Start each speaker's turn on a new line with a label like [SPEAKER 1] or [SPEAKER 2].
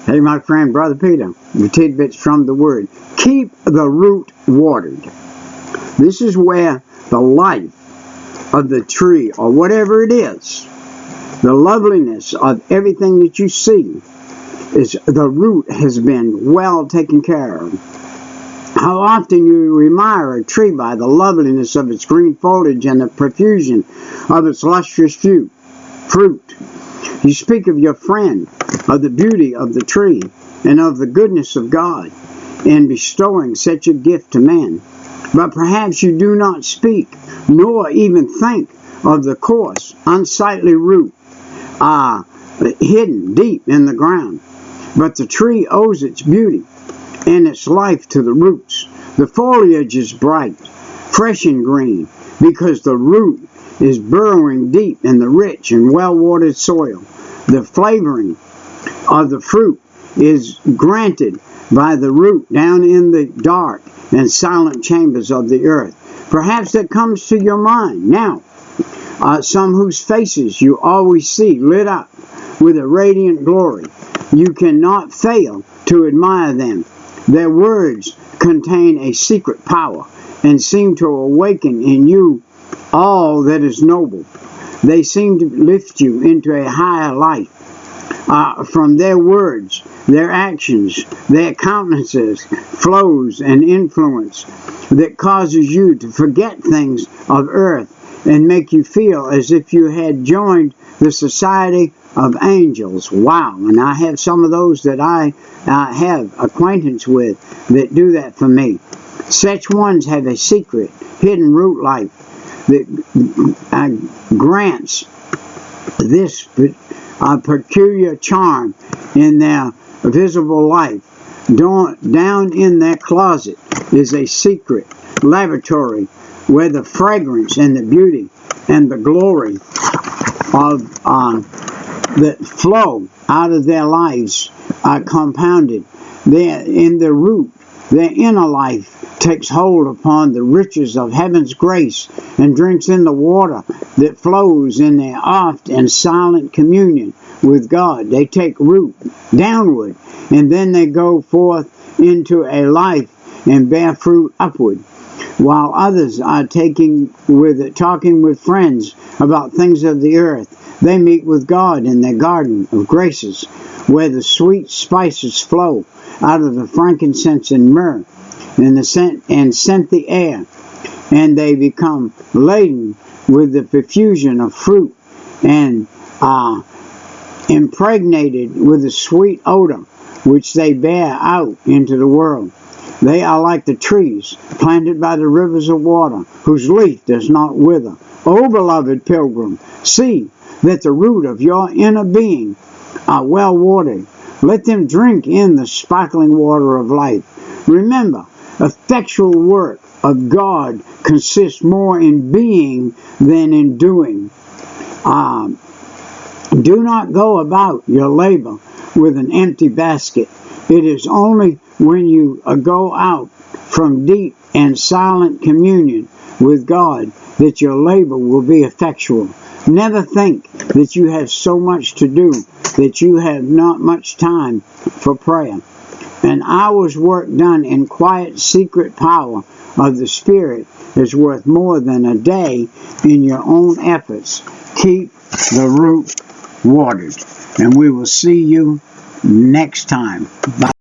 [SPEAKER 1] Hey, my friend, Brother Peter, the tidbits from the Word. Keep the root watered. This is where the life of the tree, or whatever it is, the loveliness of everything that you see, is the root has been well taken care of. How often you admire a tree by the loveliness of its green foliage and the profusion of its lustrous fruit. You speak of your friend, of the beauty of the tree, and of the goodness of God in bestowing such a gift to man. But perhaps you do not speak, nor even think of the coarse, unsightly root hidden deep in the ground. But the tree owes its beauty and its life to the roots. The foliage is bright, fresh and green, because the root is burrowing deep in the rich and well-watered soil. The flavoring of the fruit is granted by the root down in the dark and silent chambers of the earth. Perhaps that comes to your mind now. Some whose faces you always see lit up with a radiant glory. You cannot fail to admire them. Their words contain a secret power and seem to awaken in you all that is noble. They seem to lift you into a higher life. From their words, their actions, their countenances, flows an influence that causes you to forget things of earth and make you feel as if you had joined the society of angels. Wow. And I have some of those that I have acquaintance with that do that for me. Such ones have a secret, hidden root life that grants this peculiar charm in their visible life. Down in their closet is a secret laboratory where the fragrance and the beauty and the glory of that flow out of their lives are compounded. In the root, their inner life takes hold upon the riches of heaven's grace and drinks in the water that flows in their oft and silent communion with God. They take root downward, and then they go forth into a life and bear fruit upward. While others are talking with friends about things of the earth, they meet with God in their garden of graces, where the sweet spices flow out of the frankincense and myrrh and scent the air, and they become laden with the profusion of fruit and impregnated with the sweet odor which they bear out into the world. They are like the trees planted by the rivers of water, whose leaf does not wither. O beloved pilgrim, see that the root of your inner being are well watered. Let them drink in the sparkling water of life. Remember, effectual work of God consists more in being than in doing. Do not go about your labor with an empty basket. It is only when you go out from deep and silent communion with God that your labor will be effectual. Never think that you have so much to do that you have not much time for prayer. An hour's work done in quiet, secret power of the Spirit is worth more than a day in your own efforts. Keep the root watered. And we will see you next time. Bye.